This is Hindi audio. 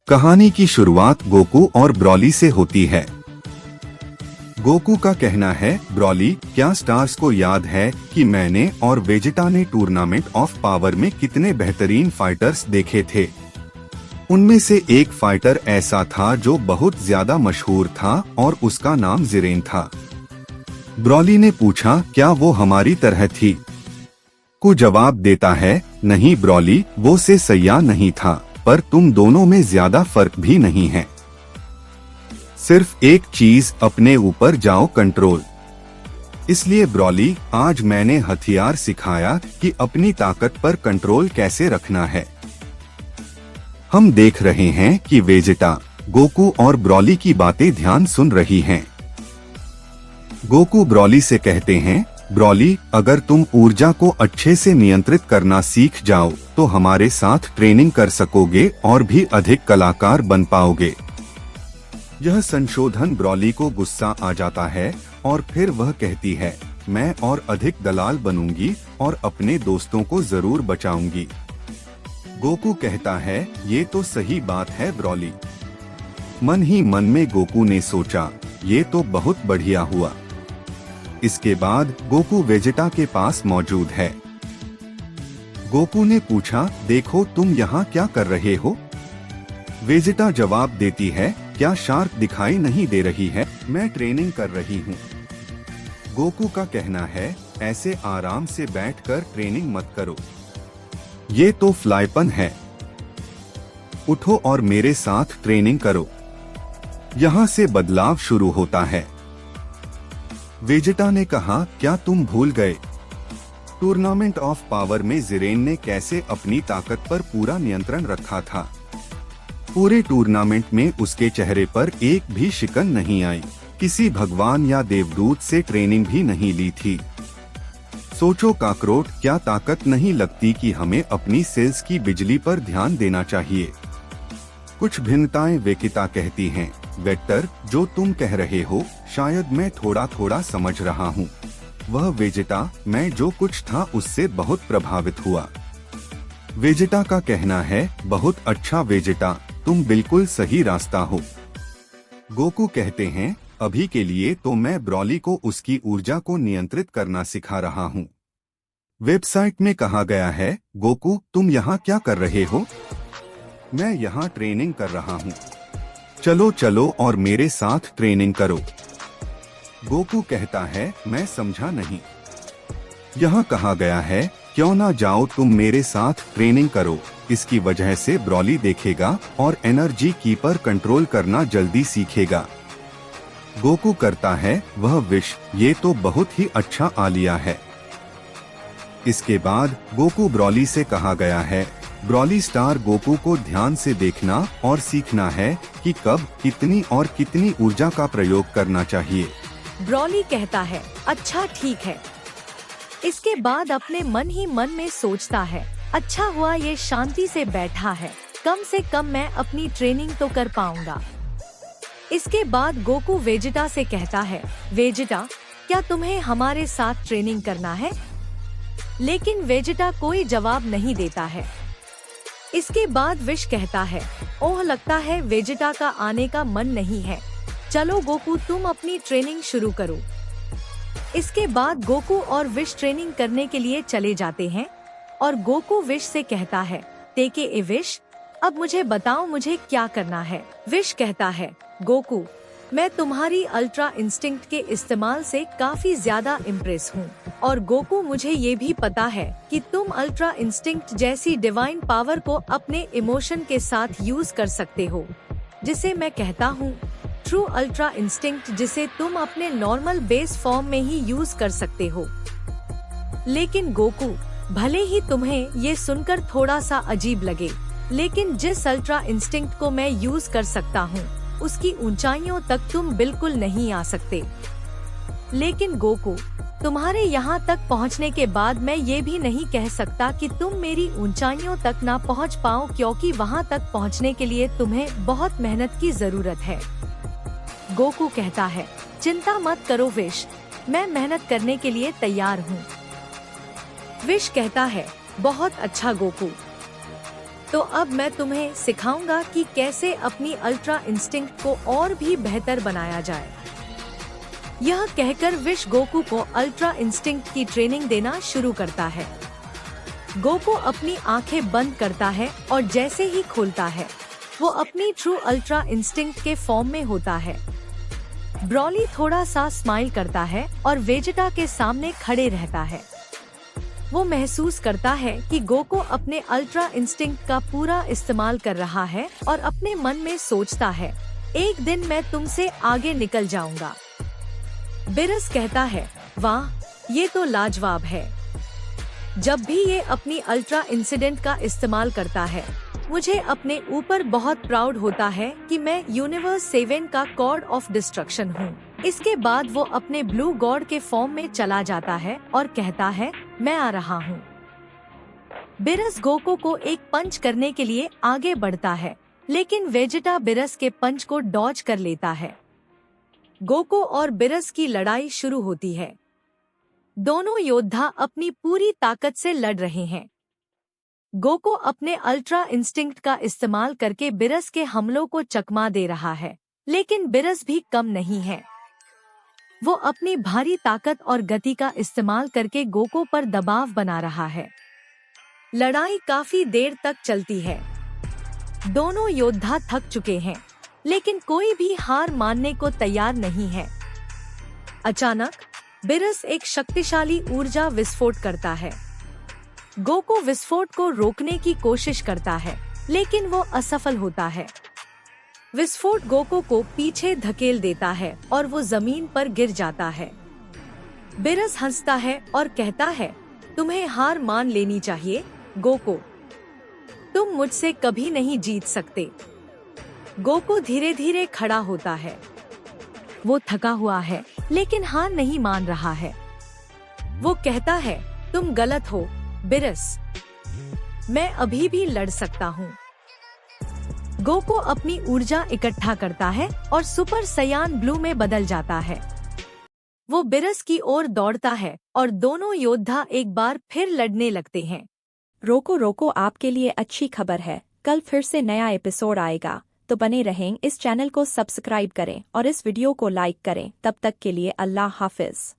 कहानी की शुरुआत गोकू और ब्रॉली से होती है। गोकू का कहना है, ब्रॉली, क्या स्टार्स को याद है कि मैंने और वेजिटा ने टूर्नामेंट ऑफ पावर में कितने बेहतरीन फाइटर्स देखे थे। उनमें से एक फाइटर ऐसा था जो बहुत ज्यादा मशहूर था और उसका नाम जिरेन था। ब्रॉली ने पूछा, क्या वो हमारी तरह थी? को जवाब देता है, नहीं ब्रॉली, वो से सैया नहीं था, पर तुम दोनों में ज्यादा फर्क भी नहीं है। सिर्फ एक चीज, अपने ऊपर जाओ कंट्रोल। इसलिए ब्रॉली, आज मैंने हथियार सिखाया कि अपनी ताकत पर कंट्रोल कैसे रखना है। हम देख रहे हैं कि वेजिटा, गोकू और ब्रॉली की बातें ध्यान सुन रही हैं। गोकू ब्रॉली से कहते हैं, ब्रॉली, अगर तुम ऊर्जा को अच्छे से नियंत्रित करना सीख जाओ तो हमारे साथ ट्रेनिंग कर सकोगे और भी अधिक कलाकार बन पाओगे। यह संशोधन ब्रॉली को गुस्सा आ जाता है और फिर वह कहती है, मैं और अधिक दलाल बनूंगी और अपने दोस्तों को जरूर बचाऊंगी। गोकू कहता है, ये तो सही बात है ब्रॉली। मन ही मन में गोकू ने सोचा, ये तो बहुत बढ़िया हुआ। इसके बाद गोकू वेजिटा के पास मौजूद है। गोकू ने पूछा, देखो तुम यहाँ क्या कर रहे हो? वेजिटा जवाब देती है, क्या शार्क दिखाई नहीं दे रही है? मैं ट्रेनिंग कर रही हूँ। गोकू का कहना है, ऐसे आराम से बैठकर ट्रेनिंग मत करो, ये तो फ्लाईपन है। उठो और मेरे साथ ट्रेनिंग करो। यहाँ से बदलाव शुरू होता है। वेजिटा ने कहा, क्या तुम भूल गए टूर्नामेंट ऑफ पावर में जिरेन ने कैसे अपनी ताकत पर पूरा नियंत्रण रखा था? पूरे टूर्नामेंट में उसके चेहरे पर एक भी शिकन नहीं आई। किसी भगवान या देवदूत से ट्रेनिंग भी नहीं ली थी। सोचो काकरोट, क्या ताकत नहीं लगती कि हमें अपनी सेल्स की बिजली पर ध्यान देना चाहिए? कुछ भिन्नताएं वेकिता कहती हैं, वेक्टर, जो तुम कह रहे हो शायद मैं थोड़ा थोड़ा समझ रहा हूँ। वह वेजिटा, मैं जो कुछ था उससे बहुत प्रभावित हुआ। वेजिटा का कहना है, बहुत अच्छा वेजिटा, तुम बिल्कुल सही रास्ता हो। गोकू कहते हैं, अभी के लिए तो मैं ब्रॉली को उसकी ऊर्जा को नियंत्रित करना सिखा रहा हूँ। वेबसाइट में कहा गया है, गोकू तुम यहाँ क्या कर रहे हो? मैं यहाँ ट्रेनिंग कर रहा हूँ। चलो चलो और मेरे साथ ट्रेनिंग करो। गोकू कहता है, मैं समझा नहीं। यहाँ कहा गया है, क्यों ना जाओ तुम मेरे साथ ट्रेनिंग करो। इसकी वजह से ब्रॉली देखेगा और एनर्जी की पर कंट्रोल करना जल्दी सीखेगा। गोकू करता है वह विश, ये तो बहुत ही अच्छा आलिया है। इसके बाद गोकू ब्रॉली से कहा गया है, ब्रॉली स्टार, गोकू को ध्यान से देखना और सीखना है कि कब कितनी और कितनी ऊर्जा का प्रयोग करना चाहिए। ब्रॉली कहता है, अच्छा ठीक है। इसके बाद अपने मन ही मन में सोचता है, अच्छा हुआ ये शांति से बैठा है, कम से कम मैं अपनी ट्रेनिंग तो कर पाऊंगा। इसके बाद गोकू वेजिटा से कहता है, वेजिटा, क्या तुम्हें हमारे साथ ट्रेनिंग करना है? लेकिन वेजिटा कोई जवाब नहीं देता है। इसके बाद विश कहता है, ओह लगता है वेजिटा का आने का मन नहीं है। चलो गोकू तुम अपनी ट्रेनिंग शुरू करो। इसके बाद गोकू और विश ट्रेनिंग करने के लिए चले जाते हैं और गोकू विश से कहता है, टेके ए विश, अब मुझे बताओ मुझे क्या करना है? विश कहता है, गोकू, मैं तुम्हारी अल्ट्रा इंस्टिंक्ट के इस्तेमाल से काफी ज्यादा इम्प्रेस हूँ और गोकू मुझे ये भी पता है कि तुम अल्ट्रा इंस्टिंक्ट जैसी डिवाइन पावर को अपने इमोशन के साथ यूज कर सकते हो, जिसे मैं कहता हूँ ट्रू अल्ट्रा इंस्टिंक्ट, जिसे तुम अपने नॉर्मल बेस फॉर्म में ही यूज कर सकते हो। लेकिन गोकू, भले ही तुम्हें ये सुनकर थोड़ा सा अजीब लगे, लेकिन जिस अल्ट्रा इंस्टिंक्ट को मैं यूज कर सकता हूँ उसकी ऊंचाइयों तक तुम बिल्कुल नहीं आ सकते। लेकिन गोकू, तुम्हारे यहाँ तक पहुँचने के बाद मैं ये भी नहीं कह सकता कि तुम मेरी ऊंचाइयों तक ना पहुँच पाओ, क्योंकि वहाँ तक पहुँचने के लिए तुम्हें बहुत मेहनत की जरूरत है। गोकू कहता है, चिंता मत करो विश, मैं मेहनत करने के लिए तैयार हूँ। विश कहता है, बहुत अच्छा गोकू, तो अब मैं तुम्हें सिखाऊंगा कि कैसे अपनी अल्ट्रा इंस्टिंक्ट को और भी बेहतर बनाया जाए। यह कहकर विश गोकू को अल्ट्रा इंस्टिंक्ट की ट्रेनिंग देना शुरू करता है। गोकू अपनी आंखें बंद करता है और जैसे ही खोलता है वो अपनी ट्रू अल्ट्रा इंस्टिंक्ट के फॉर्म में होता है। ब्रॉली थोड़ा सा स्माइल करता है और वेजिटा के सामने खड़े रहता है। वो महसूस करता है कि गोकू अपने अल्ट्रा इंस्टिंक्ट का पूरा इस्तेमाल कर रहा है और अपने मन में सोचता है, एक दिन मैं तुमसे आगे निकल जाऊंगा। बिरस कहता है, वाह, ये तो लाजवाब है। जब भी ये अपनी अल्ट्रा इंसिडेंट का इस्तेमाल करता है मुझे अपने ऊपर बहुत प्राउड होता है कि मैं यूनिवर्स 7 का गॉड ऑफ डिस्ट्रक्शन हूँ। इसके बाद वो अपने ब्लू गॉड के फॉर्म में चला जाता है और कहता है, मैं आ रहा हूँ। बिरस गोकू को एक पंच करने के लिए आगे बढ़ता है, लेकिन वेजिटा बिरस के पंच को डॉज कर लेता है। गोकू और बिरस की लड़ाई शुरू होती है। दोनों योद्धा अपनी पूरी ताकत से लड़ रहे हैं। गोकू अपने अल्ट्रा इंस्टिंक्ट का इस्तेमाल करके बिरस के हमलों को चकमा दे रहा है, लेकिन बिरस भी कम नहीं है। वो अपनी भारी ताकत और गति का इस्तेमाल करके गोकू पर दबाव बना रहा है। लड़ाई काफी देर तक चलती है। दोनों योद्धा थक चुके हैं, लेकिन कोई भी हार मानने को तैयार नहीं है। अचानक बिरस एक शक्तिशाली ऊर्जा विस्फोट करता है। गोकू विस्फोट को रोकने की कोशिश करता है, लेकिन वो असफल होता है। विस्फोट गोकू को पीछे धकेल देता है और वो जमीन पर गिर जाता है। बिरस हंसता है और कहता है, तुम्हें हार मान लेनी चाहिए गोकू, तुम मुझसे कभी नहीं जीत सकते। गोकू धीरे धीरे खड़ा होता है। वो थका हुआ है, लेकिन हार नहीं मान रहा है। वो कहता है, तुम गलत हो बिरस, मैं अभी भी लड़ सकता हूँ। गोकू अपनी ऊर्जा इकट्ठा करता है और सुपर सयान ब्लू में बदल जाता है। वो बिरस की ओर दौड़ता है और दोनों योद्धा एक बार फिर लड़ने लगते हैं। रोको रोको, आपके लिए अच्छी खबर है, कल फिर से नया एपिसोड आएगा, तो बने रहें। इस चैनल को सब्सक्राइब करें और इस वीडियो को लाइक करें। तब तक के लिए अल्लाह हाफिज।